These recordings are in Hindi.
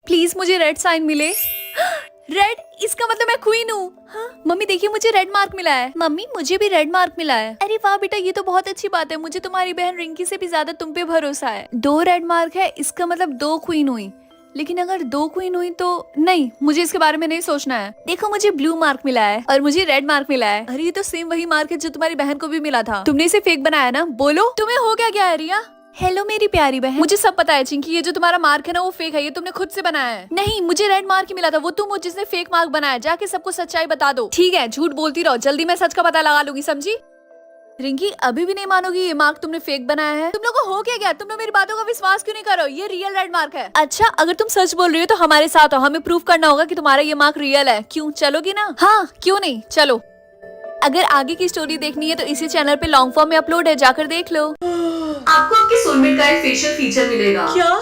प्लीज मुझे रेड साइन मिले। रेड, इसका मतलब मैं क्वीन हूँ। हाँ? मम्मी देखिए मुझे रेड मार्क मिला है। मम्मी मुझे भी रेड मार्क मिला है। अरे वाह बेटा, ये तो बहुत अच्छी बात है। मुझे तुम्हारी बहन रिंकी से भी ज्यादा तुम पे भरोसा है। 2 रेड मार्क है, इसका मतलब 2 क्वीन हुई। लेकिन अगर 2 क्वीन हुई तो नहीं, मुझे इसके बारे में नहीं सोचना है। देखो मुझे ब्लू मार्क मिला है और मुझे रेड मार्क मिला है। अरे ये तो सेम वही मार्क है जो तुम्हारी बहन को भी मिला था। तुमने इसे फेक बनाया ना? बोलो तुम्हें हो क्या है रिया? हेलो मेरी प्यारी बहन, मुझे सब पता है चिंकी, ये जो तुम्हारा मार्क है ना वो फेक है, ये तुमने खुद से बनाया है। नहीं, मुझे रेड मार्क ही मिला था, वो तुम हो जिसने फेक मार्क बनाया। जाके सबको सच्चाई बता दो। ठीक है, झूठ बोलती रहो, जल्दी मैं सच का पता लगा लूंगी, समझी? रिंकी अभी भी नहीं मानोगी ये मार्क तुमने फेक बनाया है? तुम लोग को हो क्या? तुम लोग मेरी बातों का विश्वास क्यों नहीं करो? ये रियल रेड मार्क है। अच्छा, अगर तुम सच बोल रही हो तो हमारे साथ हो, हमें प्रूफ करना होगा कि तुम्हारा ये मार्क रियल है। क्यों, चलोगी ना? हाँ क्यों नहीं, चलो। अगर आगे की स्टोरी देखनी है तो इसी चैनल पे लॉन्ग फॉर्म में अपलोड है, जाकर देख लो। आपको आपके सोलमेट का एक फेशियल फीचर मिलेगा। क्या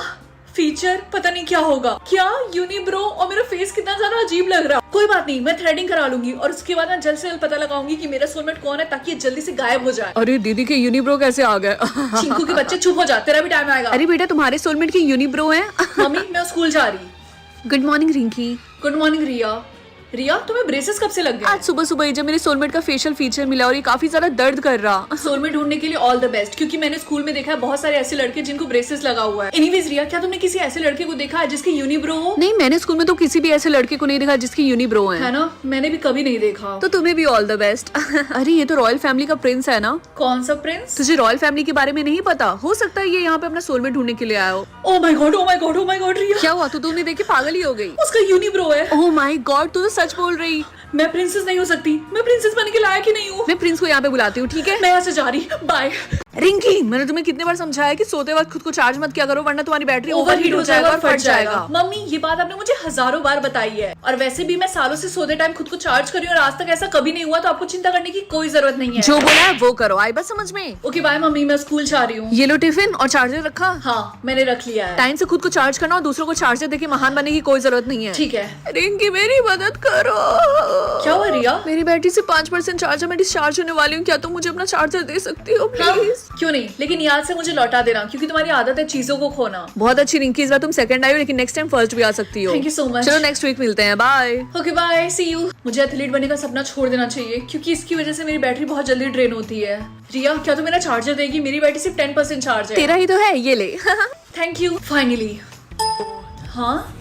फीचर? पता नहीं क्या होगा। क्या यूनिब्रो? और मेरा फेस कितना ज्यादा अजीब लग रहा है। कोई बात नहीं, मैं थ्रेडिंग करा लूंगी और उसके बाद मैं जल्द से जल्द पता लगाऊंगी कि मेरा सोलमेट कौन है, ताकि ये जल्दी से गायब हो जाए। अरे दीदी के यूनिब्रो कैसे आ गए? चिंकू के बच्चे चुप हो जा, तेरा भी टाइम आएगा। अरे बेटा तुम्हारे सोलमेट के यूनिब्रो हैं। मम्मी मैं स्कूल जा रही। Good morning Rinki. Good morning Riya. Riya तुम्हें ब्रेसेस कब से लग गए? आज सुबह सुबह ही जब मेरे सोलमेट का फेशियल फीचर मिला और ये काफी ज्यादा दर्द कर रहा। सोलमेट ढूंढने के लिए ऑल द बेस्ट, क्योंकि मैंने स्कूल में देखा है बहुत सारे ऐसे लड़के जिनको ब्रेसेस लगा हुआ है। एनीवेज रिया, क्या तुमने किसी ऐसे लड़के को देखा है जिसके यूनिब्रो हो? नहीं, मैंने स्कूल में तो किसी भी ऐसे लड़के को नहीं देखा जिसकी यूनिब्रो है ना, मैंने भी कभी नहीं देखा। तो तुम्हें भी ऑल द बेस्ट। अरे ये तो रॉयल फैमिली का प्रिंस है ना? कौन सा प्रिंस? तुझे रॉयल फैमिली के बारे में नहीं पता? हो सकता है ये यहाँ पे अपना सोलमेट ढूंढने के लिए आया हो। Oh my god, oh my god, oh my god Riya, क्या हुआ? तूने देख के पागल ही हो गई? उसका यूनिब्रो है। ओह माय गॉड, तू तो सच बोल रही। मैं प्रिंसेस नहीं हो सकती, मैं प्रिंसेस बनने के लायक ही नहीं हूँ। मैं प्रिंस को यहाँ पे बुलाती हूँ, ठीक है? मैं यहाँ से जा रही, बाय। रिंकी, मैंने तुम्हें कितने बार समझाया कि सोते वक्त खुद को चार्ज मत किया करो, वरना तुम्हारी बैटरी ओवरहीट हो जाएगा और फट जाएगा। जाएगा। मम्मी ये बात आपने मुझे हजारों बार बताई है, और वैसे भी मैं सालों से सोते टाइम खुद को चार्ज करी और आज तक ऐसा कभी नहीं हुआ, तो आपको चिंता करने की कोई जरूरत नहीं है। जो बोला है वो करो, आई बस समझ में। ओके बाय मम्मी, मैं स्कूल जा रही हूँ। ये लो टिफिन और चार्जर रखा। हाँ मैंने रख लिया है। टाइम से खुद को चार्ज करना और दूसरों को चार्जर देके महान बनने की कोई जरूरत नहीं है। ठीक है। रिंकी मेरी मदद करो। क्या हुआ रिया? मेरी बैटरी से 5% चार्ज है, मैं डिस्चार्ज होने वाली हूँ। क्या तुम मुझे अपना चार्जर दे सकती हो हाँ, प्लीज? क्यों नहीं, लेकिन याद से मुझे लौटा देना, क्योंकि तुम्हारी आदत है चीजों को खोना। बहुत अच्छी रिंकी, इस बार तुम सेकंड आई हो, लेकिन नेक्स्ट टाइम फर्स्ट भी आ सकती हो। Thank you so much. चलो नेक्स्ट वीक मिलते हैं, bye. Okay bye, see you. मुझे एथलीट बनने का सपना छोड़ देना चाहिए, क्योंकि इसकी वजह से मेरी बैटरी बहुत जल्दी ड्रेन होती है। रिया क्या तू मेरा चार्जर देगी? मेरी बैटरी सिर्फ 10% चार्ज है। तेरा ही तो है, ये ले। Thank you. फाइनली। हाँ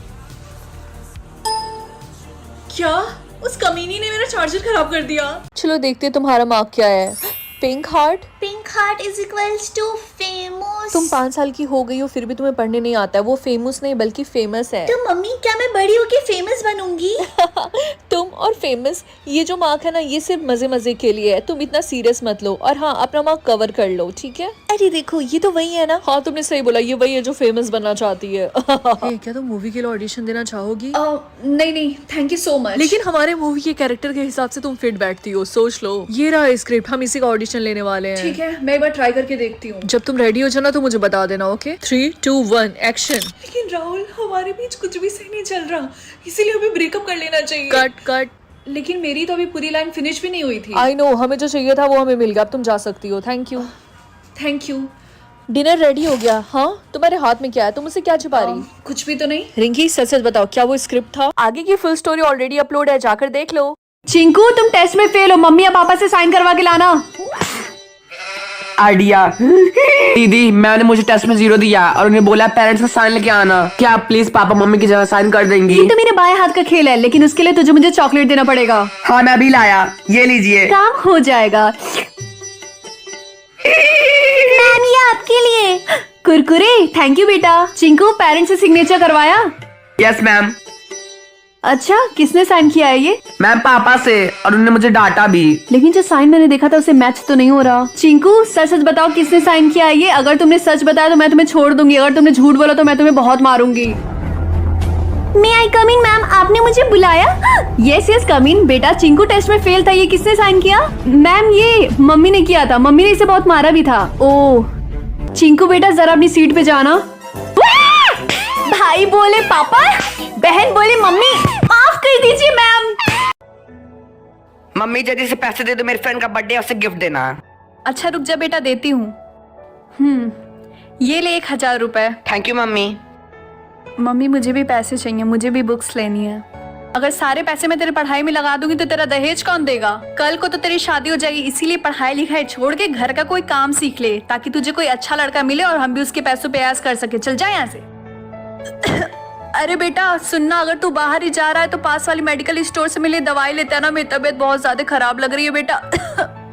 क्या उस कमीनी ने मेरा चार्जर खराब कर दिया? चलो देखते तुम्हारा मार्क क्या है। Pink heart. Pink heart is equals to famous. तुम 5 साल की हो गई हो फिर भी तुम्हें पढ़ने नहीं आता है। वो फेमस नहीं बल्कि फेमस है। तो मम्मी क्या मैं बड़ी होके फेमस बनूंगी? तुम और फेमस, ये जो मार्क है ना ये सिर्फ मजे मजे के लिए है, तुम इतना सीरियस मत लो। और हाँ, अपना मार्क कवर कर लो, ठीक है? अरे देखो ये तो वही है ना। हाँ तुमने सही बोला, ये वही है जो फेमस बनना चाहती है। क्या तुम मूवी के लिए ऑडिशन देना चाहोगी? नहीं नहीं, थैंक यू सो मच। लेकिन हमारे मूवी के कैरेक्टर के हिसाब से तुम फिट बैठती हो, सोच लो। ये रहा स्क्रिप्ट, हम इसी का ऑडिशन लेने वाले हैं। ठीक है, मैं एक बार ट्राई करके देखती हूँ। जब तुम रेडी हो जाना तो मुझे बता देना, ओके? 3, 2, 1 एक्शन। लेकिन राहुल, हमारे बीच कुछ भी सही नहीं चल रहा, इसीलिए हमें ब्रेकअप कर लेना चाहिए। Cut cut. लेकिन मेरी तो अभी पूरी लाइन फिनिश भी नहीं हुई थी। आई नो, हमें जो चाहिए था वो हमें मिल गया, अब तुम जा सकती हो। Thank you. Thank you. Dinner ready हो गया। हाँ तुम्हारे हाथ में क्या है? तुम मुझसे क्या छुपा रही? कुछ भी तो नहीं। रिंकी सच सच बताओ, क्या वो स्क्रिप्ट था? आगे की फुल स्टोरी ऑलरेडी अपलोड है, जाकर देख लो। चिंकू तुम टेस्ट में फेल हो, मम्मी या पापा से साइन करवा के लाना। आइडिया। दीदी मैंने मुझे टेस्ट में 0 दिया और उन्हें बोला पेरेंट्स का साइन लेके आना। क्या आप प्लीज पापा मम्मी की जगह साइन कर देंगी? ये तो मेरे बाएं हाथ का खेल है, लेकिन उसके लिए तुझे मुझे चॉकलेट देना पड़ेगा। हाँ मैं अभी लाया, ये लीजिए। काम हो जाएगा। मैम ये आपके लिए। कुरकुरे। थैंक यू बेटा। चिंकू पेरेंट्स से सिग्नेचर करवाया? Yes ma'am. अच्छा किसने साइन किया है ये? मैम पापा से, और उन्होंने मुझे डांटा भी। लेकिन जो साइन मैंने देखा था उसे मैच तो नहीं हो रहा। चिंकू सच सच बताओ किसने साइन किया है ये? अगर तुमने सच बताया तो मैं तुम्हें छोड़ दूंगी, अगर तुमने झूठ बोला तो मैं तुम्हें बहुत मारूंगी। मे आई कम इन मैम, आपने मुझे बुलाया? यस यस कम इन। बेटा चिंकू टेस्ट में फेल था, ये किसने साइन किया? मैम ये मम्मी ने किया था, मम्मी ने इसे बहुत मारा भी था। ओह चिंकू बेटा जरा अपनी सीट पे जाना। भाई बोले पापा, बहन बोले मम्मी, माफ कर दीजिए मैम। मम्मी जल्दी से पैसे दे दो, मेरे फ्रेंड का बर्थडे है, उसे गिफ्ट देना। अच्छा रुक जा बेटा, देती हूँ। ये ले 1000 रुपए। Thank you mummy. मम्मी मुझे भी पैसे चाहिए, मुझे भी बुक्स लेनी है। अगर सारे पैसे मैं तेरे पढ़ाई में लगा दूंगी तो तेरा दहेज कौन देगा? कल को तो तेरी शादी हो जाएगी, इसीलिए पढ़ाई लिखाई छोड़ के घर का कोई काम सीख ले ताकि तुझे कोई अच्छा लड़का मिले और हम भी उसके पैसों पे ऐश कर सके। चल जा यहाँ से। अरे बेटा सुनना, अगर तू बाहर ही जा रहा है तो पास वाली मेडिकल स्टोर से मिले दवाई लेते ना, मेरी तबीयत बहुत ज्यादा खराब लग रही है बेटा।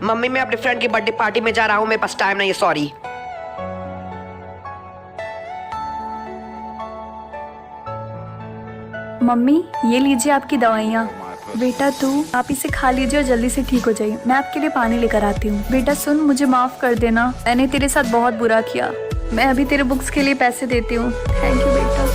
मम्मी मैं अपने फ्रेंड की बर्थडे पार्टी में जा रहा हूँ, मेरे पास टाइम नहीं है, सॉरी। मम्मी ये लीजिए आपकी दवाइयाँ। बेटा तू आप इसे खा लीजिए और जल्दी से ठीक हो जाइए। मैं आपके लिए पानी लेकर आती हूँ। बेटा सुन, मुझे माफ कर देना, मैंने तेरे साथ बहुत बुरा किया। मैं अभी तेरे बुक्स के लिए पैसे देती हूँ। थैंक यू बेटा।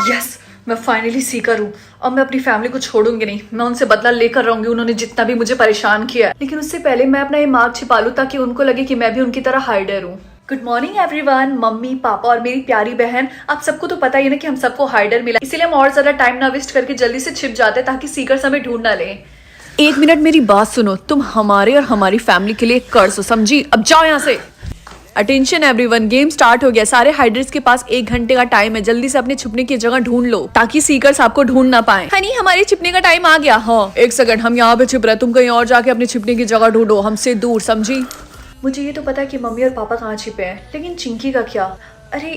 यस, मैं फाइनली सीकर हूँ। अब मैं अपनी फैमिली को छोड़ूंगी नहीं, मैं उनसे बदला लेकर रहूंगी, उन्होंने जितना भी मुझे परेशान किया है। लेकिन उससे पहले मैं अपना ये मार्क छिपा लूं ताकि उनको लगे कि मैं भी उनकी तरह हाइडर हूँ। Good morning everyone, mummy papa और मेरी प्यारी बहन। आप सबको तो पता ही है ना कि हम सबको हाइडर मिला, इसीलिए हम और ज्यादा टाइम ना वेस्ट करके जल्दी से छिप जाते ताकि सीकर हमें ढूंढ ना ले। एक मिनट मेरी बात सुनो, तुम हमारे और हमारी फैमिली के लिए कर्ज हो, समझी? अब जाओ यहाँ से। अटेंशन एवरीवन, गेम स्टार्ट हो गया। सारे हाइडर्स के पास 1 घंटे का टाइम है, जल्दी से अपने छुपने की जगह ढूंढ लो ताकि सीकर्स आपको ढूंढ ना पाए। हनी हमारे छिपने का टाइम आ गया। हाँ 1 सेकंड, हम यहाँ पे छिप रहे, तुम कहीं और जाके अपने छिपने की जगह ढूंढो, हमसे दूर, समझी? मुझे ये तो पता है कि मम्मी और पापा कहाँ छिपे हैं, लेकिन चिंकी का क्या? अरे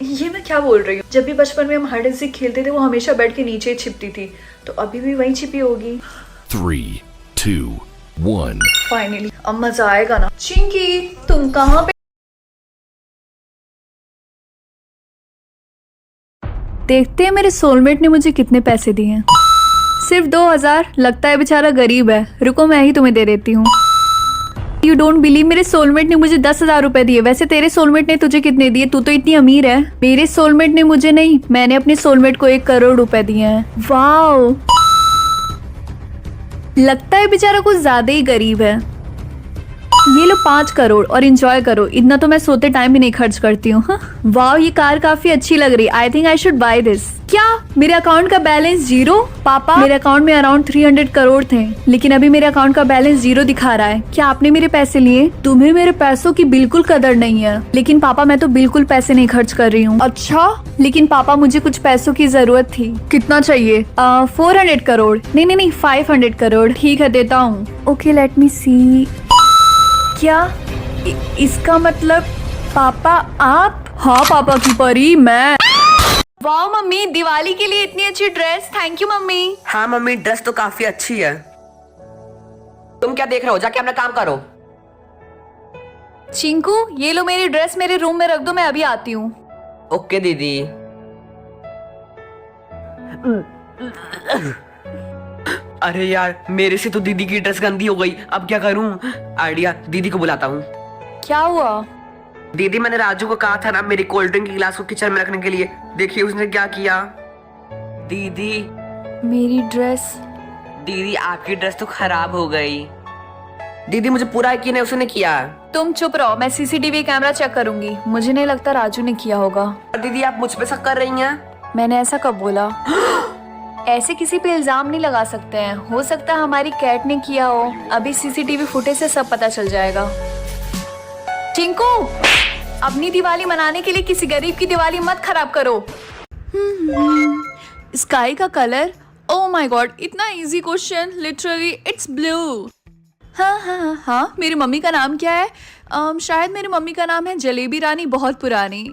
ये मैं क्या बोल रही हूँ? जब भी बचपन में हम हाइड एंड सीक खेलते थे वो हमेशा बेड के नीचे छिपती थी, तो अभी भी वहीं छिपी होगी। 3, 2, 1. फाइनली अब मजा आएगा ना। चिंकी तुम कहाँ पे? देखते हैं मेरे सोलमेट ने मुझे कितने पैसे दिए हैं। सिर्फ 2000। लगता है बेचारा गरीब है, रुको मैं ही तुम्हें दे देती हूँ। यू डोंट बिलीव, मेरे सोलमेट ने मुझे 10,000 रुपए दिए। वैसे तेरे सोलमेट ने तुझे कितने दिए? तू तो इतनी अमीर है। मेरे सोलमेट ने मुझे नहीं, मैंने अपने सोलमेट को 1 करोड़ रुपए दिए हैं। वाओ, लगता है बेचारा कुछ ज्यादा ही गरीब है। ये लो 5 करोड़ और एंजॉय करो। इतना तो मैं सोते टाइम भी नहीं खर्च करती हूँ। वाह ये कार काफी अच्छी लग रही है। I think I should by this. क्या मेरे अकाउंट का बैलेंस 0? पापा मेरे अकाउंट में अराउंड 300 करोड़ थे, लेकिन अभी मेरे अकाउंट का बैलेंस 0 दिखा रहा है। क्या आपने मेरे पैसे लिए? तुम्हें मेरे पैसों की बिल्कुल कदर नहीं है। लेकिन पापा मैं तो बिल्कुल पैसे नहीं खर्च कर रही हूँ। अच्छा, लेकिन पापा मुझे कुछ पैसों की जरूरत थी। कितना चाहिए? 400 करोड़। नहीं 500 करोड़। ठीक है देता हूँ। ओके लेट मी सी। क्या इसका मतलब पापा आप? हाँ पापा की परी मैं। वाह मम्मी, दिवाली के लिए इतनी अच्छी ड्रेस। Thank you mummy. हाँ मम्मी ड्रेस तो काफी अच्छी है। तुम क्या देख रहे हो, जाके अपना काम करो। चिंकू ये लो मेरी ड्रेस, मेरे रूम में रख दो, मैं अभी आती हूँ। ओके दीदी। अरे यार मेरे से तो दीदी की ड्रेस गंदी हो गई, अब क्या करूं? आइडिया, दीदी को बुलाता हूँ। क्या हुआ? दीदी मैंने राजू को कहा था ना मेरी कोल्ड ड्रिंक की गिलास को किचन में रखने के लिए, देखिए उसने क्या किया। दीदी मेरी ड्रेस। दीदी आपकी ड्रेस तो खराब हो गई। दीदी मुझे पूरा यकीन है उसने किया। तुम चुप रहो, मैं सीसीटीवी कैमरा चेक करूंगी। मुझे नहीं लगता राजू ने किया होगा। दीदी आप मुझ पे शक कर रही हैं? मैंने ऐसा कब बोला? ऐसे किसी पे इल्जाम नहीं लगा सकते हैं। हो सकता है हमारी कैट ने किया हो। अभी सीसीटीवी फुटेज से सब पता चल जाएगा। चिंकू अपनी दिवाली मनाने के लिए किसी गरीब की दिवाली मत खराब करो। स्काई का कलर, ओह माय गॉड, इतना easy question, literally it's blue. हाँ मेरी मम्मी का नाम क्या है? शायद मेरी मम्मी का नाम है जलेबी रानी, बहुत पुरानी।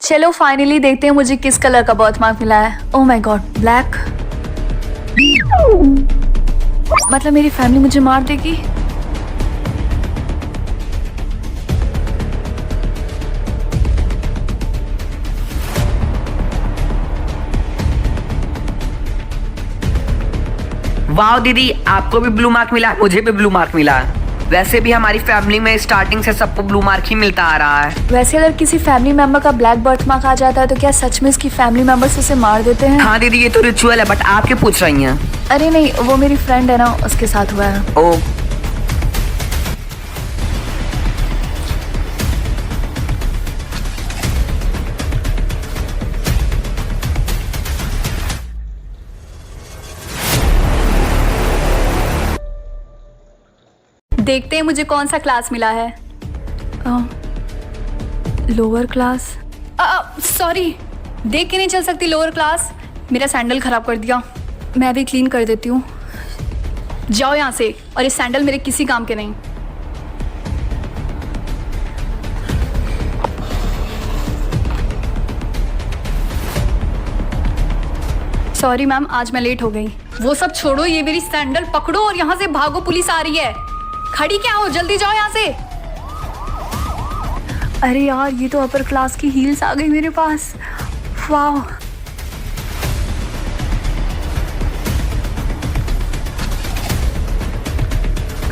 चलो फाइनली देखते हैं मुझे किस कलर का बर्थ मार्क मिला है। Oh my God, black. मतलब मेरी फैमिली मुझे मार देगी। वाह दीदी आपको भी ब्लू मार्क मिला, मुझे भी ब्लू मार्क मिला। वैसे भी हमारी फैमिली में स्टार्टिंग से सबको ब्लू मार्क ही मिलता आ रहा है। वैसे अगर किसी फैमिली मेंबर का ब्लैक बर्थ मार्क आ जाता है तो क्या सच में इसकी फैमिली मेंबर्स उसे मार देते हैं? हाँ दीदी ये तो रिचुअल है, बट आप क्यों पूछ रही हैं? अरे नहीं, वो मेरी फ्रेंड है ना, उसके साथ हुआ है। ओ देखते हैं मुझे कौन सा क्लास मिला है। Lower class. सॉरी, देख के नहीं चल सकती लोअर क्लास। मेरा सैंडल खराब कर दिया, मैं भी क्लीन कर देती हूँ। जाओ यहाँ से, और ये सैंडल मेरे किसी काम के नहीं। सॉरी मैम, आज मैं लेट हो गई। वो सब छोड़ो, ये मेरी सैंडल पकड़ो और यहाँ से भागो, पुलिस आ रही है। खड़ी क्या हो, जल्दी जाओ यहाँ से। अरे यार, ये तो अपर क्लास की हील्स आ गई मेरे पास। वाह।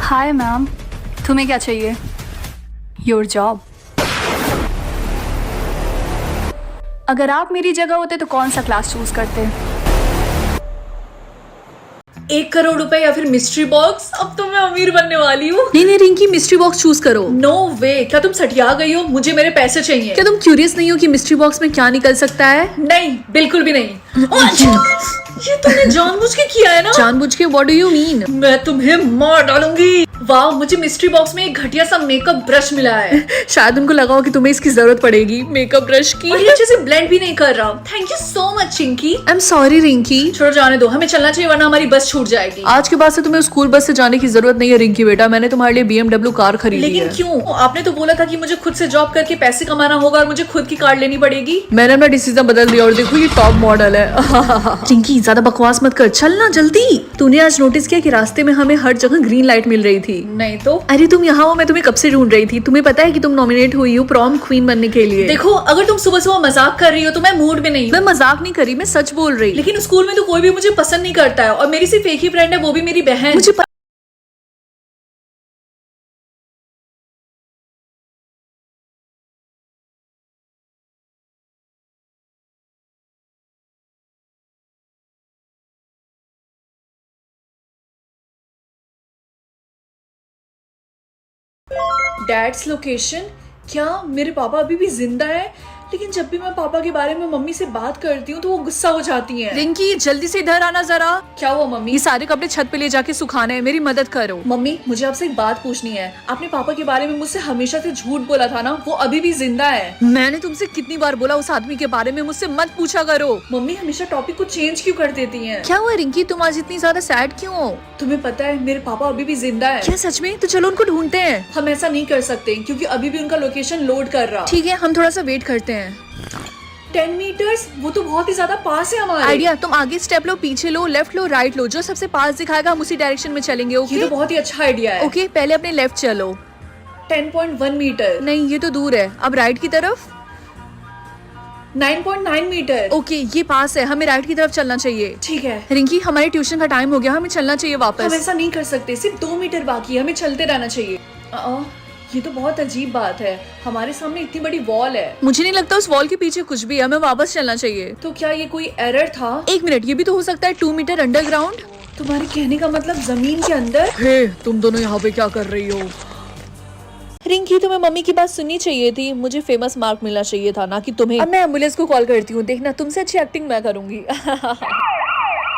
हाय मैम, तुम्हें क्या चाहिए? Your job. अगर आप मेरी जगह होते तो कौन सा क्लास चूज करते? 1 करोड़ रुपए या फिर मिस्ट्री बॉक्स? अब तो मैं अमीर बनने वाली हूँ। नहीं नहीं रिंकी, मिस्ट्री बॉक्स चूज करो। नो वे, क्या तुम सठिया गई हो? मुझे मेरे पैसे चाहिए। क्या तुम क्यूरियस नहीं हो कि मिस्ट्री बॉक्स में क्या निकल सकता है? नहीं, बिल्कुल भी नहीं। ये तुमने जानबूझ के किया है ना? जानबूझ के? What do you mean? मैं तुम्हें मार डालूंगी। वाह, मुझे मिस्ट्री बॉक्स में एक घटिया सा मेकअप ब्रश मिला है। शायद उनको लगा हो कि तुम्हें इसकी जरूरत पड़ेगी, मेकअप ब्रश की। और ये अच्छे से ब्लेंड भी नहीं कर रहा। Thank you so much Chinki. I am sorry Rinki. छोड़ो, जाने दो, हमें चलना चाहिए वरना हमारी बस छूट जाएगी। आज के बाद से तुम्हें स्कूल बस से जाने की जरूरत नहीं है रिंकी बेटा, मैंने तुम्हारे लिए BMW कार खरीदी लेकिन है। क्यों? आपने तो बोला था कि मुझे खुद से जॉब करके पैसे कमाना होगा और मुझे खुद की कार लेनी पड़ेगी। मैंने अपना डिसीजन बदल दिया और देखो ये टॉप मॉडल है। रिंकी ज्यादा बकवास मत कर, चलना जल्दी। तूने आज नोटिस किया कि रास्ते में हमें हर जगह ग्रीन लाइट मिल रही थी? नहीं तो। अरे तुम यहाँ हो, मैं तुम्हें कब से ढूंढ रही थी। तुम्हें पता है कि तुम नॉमिनेट हुई हो प्रॉम क्वीन बनने के लिए। देखो, अगर तुम सुबह सुबह मजाक कर रही हो तो मैं मूड में नहीं मैं हूँ। मजाक नहीं करी, मैं सच बोल रही। लेकिन स्कूल में तो कोई भी मुझे पसंद नहीं करता है और मेरी सिर्फ एक ही फ्रेंड है, वो भी मेरी बहन। मुझे डैड्स लोकेशन? क्या मेरे पापा अभी भी जिंदा है? लेकिन जब भी मैं पापा के बारे में मम्मी से बात करती हूँ तो वो गुस्सा हो जाती हैं। रिंकी जल्दी से इधर आना जरा। क्या हुआ मम्मी? ये सारे कपड़े छत पे ले जाके सुखाने हैं, मेरी मदद करो। मम्मी, मुझे आपसे एक बात पूछनी है। आपने पापा के बारे में मुझसे हमेशा से झूठ बोला था ना, वो अभी भी जिंदा है? मैंने तुमसे कितनी बार बोला उस आदमी के बारे में मुझसे मत पूछा करो। मम्मी हमेशा टॉपिक को चेंज क्यों कर देती हैं? क्या हुआ रिंकी, तुम आज इतनी ज्यादा सैड क्यों हो? तुम्हें पता है मेरे पापा अभी भी जिंदा है। क्या सच में? तो चलो उनको ढूंढते हैं। हम ऐसा नहीं कर सकते क्योंकि अभी भी उनका लोकेशन लोड कर रहा। ठीक है, हम थोड़ा सा वेट करते हैं। 10 मीटर्स? वो तो बहुत ही ज्यादा पास है हमारे। आइडिया, तुम आगे स्टेप लो, पीछे लो, लेफ्ट लो, राइट लो, जो सबसे पास दिखाएगा हम उसी डायरेक्शन में चलेंगे। ये ओके तो बहुत ही अच्छा आइडिया है। ओके, पहले अपने लेफ्ट चलो। 10.1 मीटर। नहीं, ये तो दूर है। अब राइट की तरफ। 9.9 मीटर। ओके, ये पास है, हमें राइट की तरफ चलना चाहिए। ठीक है। रिंकी, हमारी ट्यूशन का टाइम हो गया, हमें चलना चाहिए हम वापस। ऐसा नहीं कर सकते, सिर्फ 2 मीटर बाकी है, हमें चलते रहना चाहिए। ये तो बहुत अजीब बात है, हमारे सामने इतनी बड़ी वॉल है। मुझे नहीं लगता उस वॉल के पीछे कुछ भी है, हमें वापस चलना चाहिए। तो क्या ये कोई एरर था? 1 मिनट, ये भी तो हो सकता है 2 मीटर अंडरग्राउंड। तुम्हारे कहने का मतलब जमीन के अंदर? हे, तुम दोनों यहाँ पे क्या कर रही हो? रिंकी, तुम्हें मम्मी की बात सुननी चाहिए थी, मुझे फेमस मार्क मिलना चाहिए था, ना कि तुम्हें। अब मैं एम्बुलेंस को कॉल करती हूँ, देखना तुमसे अच्छी एक्टिंग मैं करूंगी।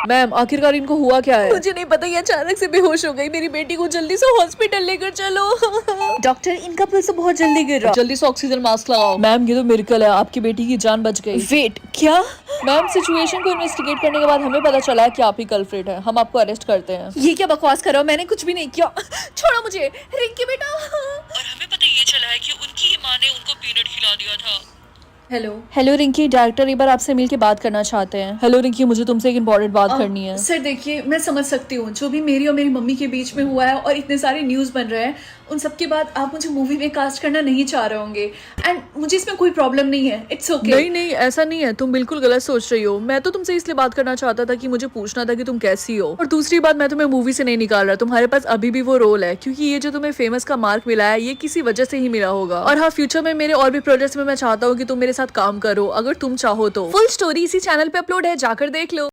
मैम, आखिरकार इनको हुआ क्या है? मुझे नहीं पता, ये अचानक से बेहोश हो गई। मेरी बेटी को जल्दी से हॉस्पिटल लेकर चलो। डॉक्टर, इनका पल्स बहुत जल्दी गिर रहा है। जल्दी से ऑक्सीजन मास्क लगाओ। मैम, ये तो मिरेकल है, आपकी बेटी की जान बच गई। वेट, क्या? मैम, सिचुएशन को इन्वेस्टिगेट करने के बाद हमें पता चला है कि आप ही कल्प्रिट है, हम आपको अरेस्ट करते हैं। ये क्या बकवास कर रहे हो? मैंने कुछ भी नहीं किया। छोड़ो मुझे। रिंकी बेटा। और हमें पता ये चला है कि उनकी ही माँ ने उनको पीनट खिला दिया था। हेलो रिंकी, डायरेक्टर एक बार आपसे मिलके बात करना चाहते हैं। हेलो रिंकी, मुझे तुमसे एक इम्पोर्टेंट बात करनी है। सर देखिए, मैं समझ सकती हूँ जो भी मेरी और मेरी मम्मी के बीच में हुआ है और इतने सारे न्यूज बन रहे हैं, उन सब के बाद आप मुझे मूवी में कास्ट करना नहीं चाह रहे होंगे एंड मुझे इसमें कोई प्रॉब्लम नहीं है। It's okay. नहीं नहीं, ऐसा नहीं है, तुम बिल्कुल गलत सोच रही हो। मैं तो तुमसे इसलिए बात करना चाहता था कि मुझे पूछना था कि तुम कैसी हो। और दूसरी बात, मैं तुम्हें मूवी से नहीं निकाल रहा, तुम्हारे पास अभी भी वो रोल है, क्योंकि ये जो तुम्हें फेमस का मार्क मिला है ये किसी वजह से ही मिला होगा। और हाँ, फ्यूचर में मेरे और भी प्रोजेक्ट्स में मैं चाहता हूँ कि तुम मेरे साथ काम करो, अगर तुम चाहो तो। फुल स्टोरी इसी चैनल पे अपलोड है, जाकर देख लो।